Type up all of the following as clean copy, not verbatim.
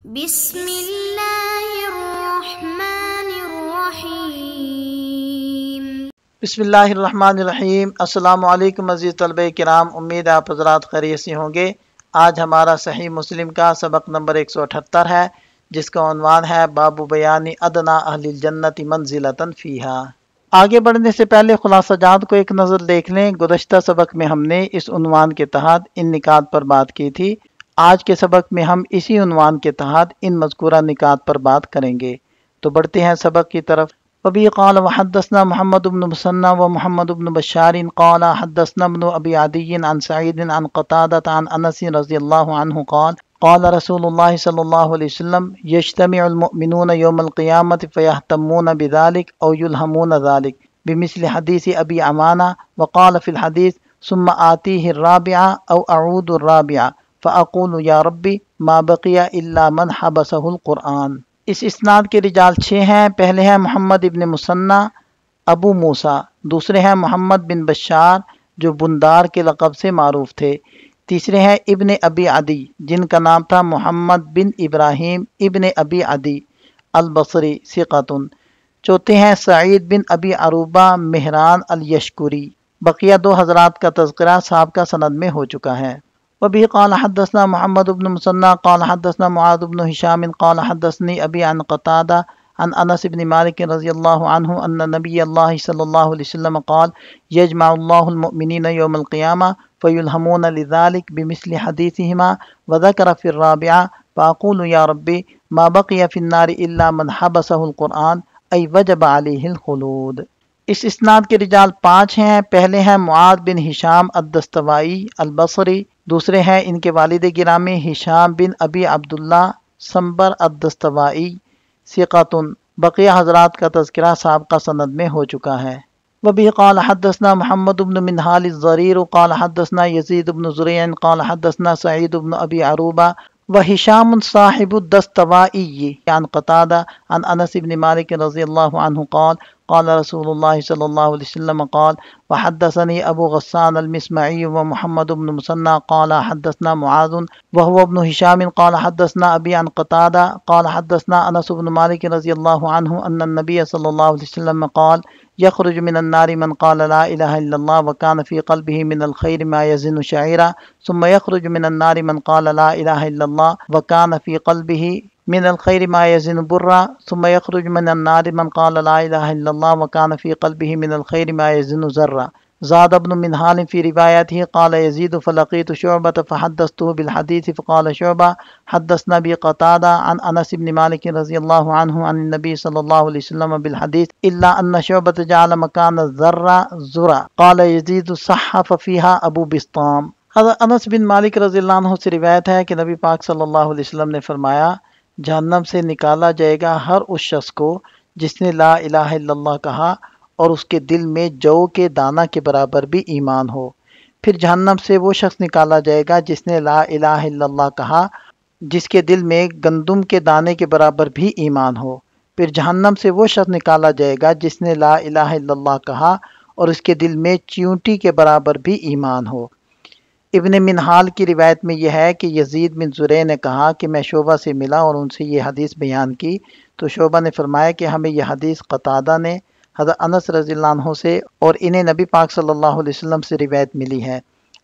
بسم اللہ الرحمن الرحیم۔ بسم اللہ الرحمن الرحیم۔ السلام علیکم عزیز طلبہ کرام، امید ہے آپ حضرات خیریت سے ہوں گے۔ آج ہمارا صحیح مسلم کا سبق نمبر 178 ہے، جس کا عنوان ہے باب بیان ادنا اہل الجنت منزلۃ فیہا۔ آگے بڑھنے سے پہلے خلاصہ جات کو ایک نظر دیکھ لیں۔ گزشتہ سبق میں ہم نے اس عنوان کے تحت ان نکات پر بات کی تھی۔ آج کے سبق میں ہم اسی عنوان کے تحت ان مذکورہ نکات پر بات کریں گے۔ تو بڑھتے ہیں سبق کی طرف۔ وبی قال وحدثنا محمد بن مسنى ومحمد بن بشار قال حدثنا ابن ابي عدي عن سعيد عن قتادة عن انس رضي الله عنه قال قال رسول الله صلى الله عليه وسلم يجتمع المؤمنون يوم القيامة فيهتمون بذلك او يلهمون ذلك بمثل حديث ابي عمانة وقال في الحديث ثم آتيه الرابعة او اعود الرابعة فاقول يا ربي ما بقي الا من حبسه القرآن۔ اس اسناد کے رجال 6 ہیں۔ پہلے ہیں محمد ابن مسنہ ابو موسیٰ، دوسرے ہیں محمد بن بشار جو بندار کے لقب سے معروف تھے، تیسرے ہیں ابن ابی عدی جن کا نام تھا محمد بن ابراہیم ابن ابی عدی البصری ثقۃ، چوتھے ہیں سعید بن ابی عروبہ مہران الیشکری۔ بقیہ 2 حضرات کا تذکرہ سابقہ سند میں ہو چکا ہے۔ وبه قال حدثنا محمد بن مسنى قال حدثنا معاذ بن هشام قال حدثني أبي عن قتادة عن أنس بن مالك رضي الله عنه أن نبي الله صلى الله عليه وسلم قال يجمع الله المؤمنين يوم القيامة فيلهمون لذلك بمثل حديثهما وذكر في الرابعة فأقول يا ربي ما بقي في النار إلا من حبسه القرآن أي وجب عليه الخلود۔ اس اسناد کے رجال 5 ہیں۔ پہلے ہیں معاذ بن ہشام الدستوائی البصری، دوسرے ہیں ان کے والد گرامی ہشام بن ابی عبداللہ سنبر الدستوائی ثقۃ۔ بقیہ حضرات کا تذکرہ سابقہ سند میں ہو چکا ہے۔ وبه قال حدثنا محمد بن منہال الضریر قال حدثنا یزید بن زریع قال حدثنا سعید بن ابی عروبہ وہشام صاحب الدستوائی عن قتادہ عن انس بن مالک رضی اللہ عنہ قال قال رسول اللہ صلی اللہ علیہ وسلم قال وحدثني ابو غسان المسمعي ومحمد بن مسنى قال حدثنا معاذ وهو ابن هشام قال حدثنا ابي عن قتادة قال حدثنا انس بن مالك رضي الله عنه ان النبي صلى الله عليه وسلم قال يخرج من النار من قال لا اله الا الله وكان في قلبه من الخير ما يزن شعيرا ثم يخرج من النار من قال لا اله الا الله وكان في قلبه من الخير ما يزن برا ثم يخرج من النار من قال لا اله الا الله وكان في قلبه من الخير ما يزن ذرة۔ زاد ابن منهال في روايته قال يزيد فلقيت شعبة فحدثته بالحديث فقال شعبة حدثنا بي قتادة عن انس بن مالك رضي الله عنه عن النبي صلى الله عليه وسلم بالحديث الا ان شعبة جعل مكان الذرة ذرة قال يزيد صحف فيها ابو بسطام۔ حضرت انس بن مالک رضی اللہ عنہ سے روایت ہے کہ نبی پاک صلی اللہ علیہ وسلم نے فرمایا جہنم سے نکالا جائے گا ہر اس شخص کو جس نے لا الہ الا اللہ کہا اور اس کے دل میں جو کے دانہ کے برابر بھی ایمان ہو۔ پھر جہنم سے وہ شخص نکالا جائے گا جس نے لا الہ الا اللہ کہا جس کے دل میں گندم کے دانے کے برابر بھی ایمان ہو۔ پھر جہنم سے وہ شخص نکالا جائے گا جس نے لا الہ الا اللہ کہا اور اس کے دل میں چیونٹی کے برابر بھی ایمان ہو۔ ابن منہال کی روایت میں یہ ہے کہ یزید بن زریع نے کہا کہ میں شعبہ سے ملا اور ان سے یہ حدیث بیان کی، تو شعبہ نے فرمایا کہ ہمیں یہ حدیث قتادہ نے حضرت انس رضی اللہ عنہ سے اور انہیں نبی پاک صلی اللہ علیہ وسلم سے روایت ملی ہے۔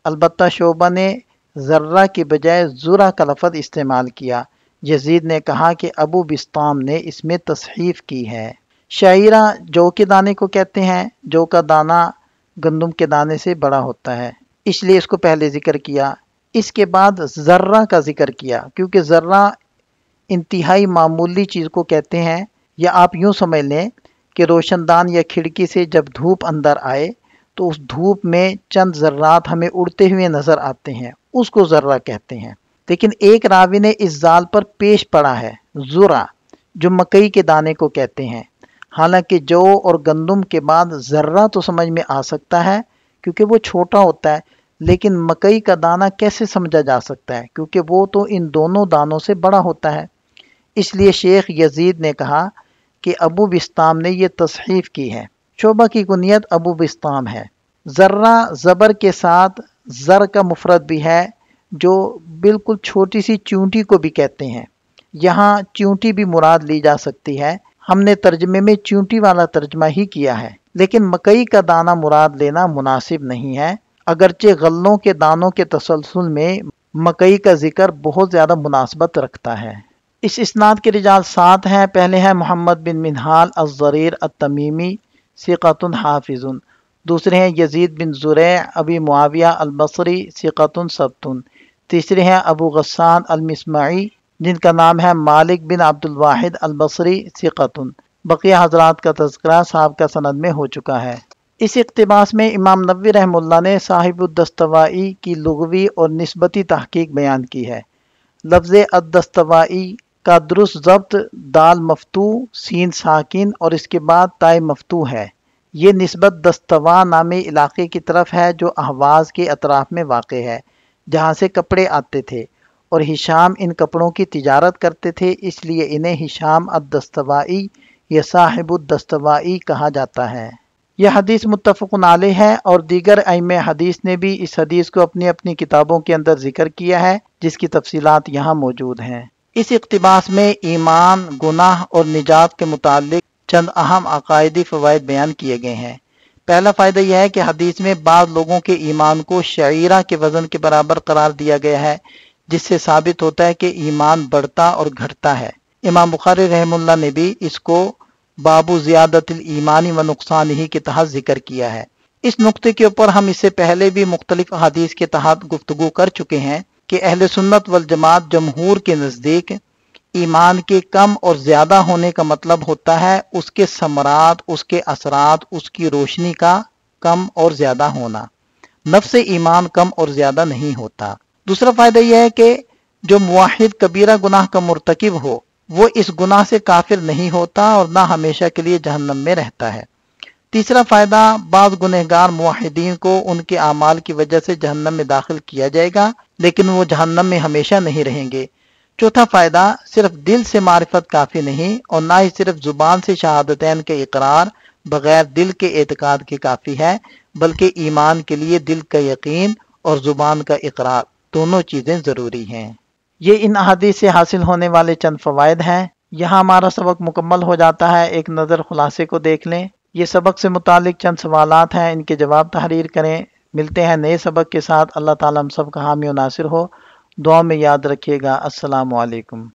البتہ شعبہ نے ذرہ کی بجائے ذرہ کا لفظ استعمال کیا۔ یزید نے کہا کہ ابو بسطام نے اس میں تصحیف کی ہے۔ شعیرہ جو کے دانے کو کہتے ہیں، جو کا دانہ گندم کے دانے سے بڑا ہوتا ہے، اس لیے اس کو پہلے ذکر کیا۔ اس کے بعد ذرہ کا ذکر کیا کیونکہ ذرہ انتہائی معمولی چیز کو کہتے ہیں، یا آپ یوں سمجھ لیں کہ روشن دان یا کھڑکی سے جب دھوپ اندر آئے تو اس دھوپ میں چند ذرات ہمیں اڑتے ہوئے نظر آتے ہیں، اس کو ذرہ کہتے ہیں۔ لیکن ایک راوی نے اس ذال پر پیش پڑا ہے ذرہ، جو مکئی کے دانے کو کہتے ہیں۔ حالانکہ جو اور گندم کے بعد ذرہ تو سمجھ میں آ سکتا ہے کیونکہ وہ چھوٹا ہوتا ہے، لیکن مکئی کا دانہ کیسے سمجھا جا سکتا ہے کیونکہ وہ تو ان دونوں دانوں سے بڑا ہوتا ہے۔ اس لیے شیخ یزید نے کہا کہ ابو بسطام نے یہ تصحیف کی ہے۔ شعبہ کی کنیت ابو بسطام ہے۔ ذرہ زبر کے ساتھ زر کا مفرد بھی ہے جو بالکل چھوٹی سی چونٹی کو بھی کہتے ہیں، یہاں چیونٹی بھی مراد لی جا سکتی ہے، ہم نے ترجمے میں چیونٹی والا ترجمہ ہی کیا ہے، لیکن مکئی کا دانہ مراد لینا مناسب نہیں ہے، اگرچہ غلوں کے دانوں کے تسلسل میں مکئی کا ذکر بہت زیادہ مناسبت رکھتا ہے۔ اس اسناد کے رجال 7 ہیں۔ پہلے ہے محمد بن منہال الضریر التمیمی ثقۃ حافظ، دوسرے ہیں یزید بن زریع ابی معاویہ البصری ثقۃ ثبت، تیسرے ہیں ابو غسان المسمعی جن کا نام ہے مالک بن عبد الواحد البصری ثقۃ، بقیہ حضرات کا تذکرہ صاحب کا سند میں ہو چکا ہے۔ اس اقتباس میں امام نووی رحمہ اللہ نے صاحب الدستوائی کی لغوی اور نسبتی تحقیق بیان کی ہے۔ لفظ الدستوائی کا درست ضبط دال مفتوح سین ساکن اور اس کے بعد تائے مفتوح ہے۔ یہ نسبت دستوا نامی علاقے کی طرف ہے جو اہواز کے اطراف میں واقع ہے، جہاں سے کپڑے آتے تھے، اور ہشام ان کپڑوں کی تجارت کرتے تھے، اس لیے انہیں ہشام الدستوائی یا صاحب الدستوائی کہا جاتا ہے۔ یہ حدیث متفق علیہ ہے، اور دیگر ائمہ حدیث نے بھی اس حدیث کو اپنی اپنی کتابوں کے اندر ذکر کیا ہے، جس کی تفصیلات یہاں موجود ہیں۔ اس اقتباس میں ایمان، گناہ اور نجات کے متعلق چند اہم عقائدی فوائد بیان کیے گئے ہیں۔ پہلا فائدہ یہ ہے کہ حدیث میں بعض لوگوں کے ایمان کو شعیرہ کے وزن کے برابر قرار دیا گیا ہے، جس سے ثابت ہوتا ہے کہ ایمان بڑھتا اور گھٹتا ہے۔ امام بخاری رحمہ اللہ نے بھی اس کو باب زیادت الایمان و نقصان ہی کے تحت ذکر کیا ہے۔ اس نقطے کے اوپر ہم اس سے پہلے بھی مختلف احادیث کے تحت گفتگو کر چکے ہیں کہ اہل سنت والجماعت جمہور کے نزدیک ایمان کے کم اور زیادہ ہونے کا مطلب ہوتا ہے اس کے ثمرات، اس کے اثرات، اس کی روشنی کا کم اور زیادہ ہونا۔ نفس ایمان کم اور زیادہ نہیں ہوتا۔ دوسرا فائدہ یہ ہے کہ جو موحد کبیرہ گناہ کا مرتکب ہو وہ اس گناہ سے کافر نہیں ہوتا اور نہ ہمیشہ کے لیے جہنم میں رہتا ہے۔ تیسرا فائدہ، بعض گنہگار موحدین کو ان کے اعمال کی وجہ سے جہنم میں داخل کیا جائے گا، لیکن وہ جہنم میں ہمیشہ نہیں رہیں گے۔ چوتھا فائدہ، صرف دل سے معرفت کافی نہیں، اور نہ ہی صرف زبان سے شہادتین کے اقرار بغیر دل کے اعتقاد کے کافی ہے، بلکہ ایمان کے لیے دل کا یقین اور زبان کا اقرار دونوں چیزیں ضروری ہیں۔ یہ ان احادیث سے حاصل ہونے والے چند فوائد ہیں۔ یہاں ہمارا سبق مکمل ہو جاتا ہے۔ ایک نظر خلاصے کو دیکھ لیں۔ یہ سبق سے متعلق چند سوالات ہیں، ان کے جواب تحریر کریں۔ ملتے ہیں نئے سبق کے ساتھ۔ اللہ تعالیٰ ہم سب کا حامی و ناصر ہو۔ دعا میں یاد رکھیے گا۔ السلام علیکم۔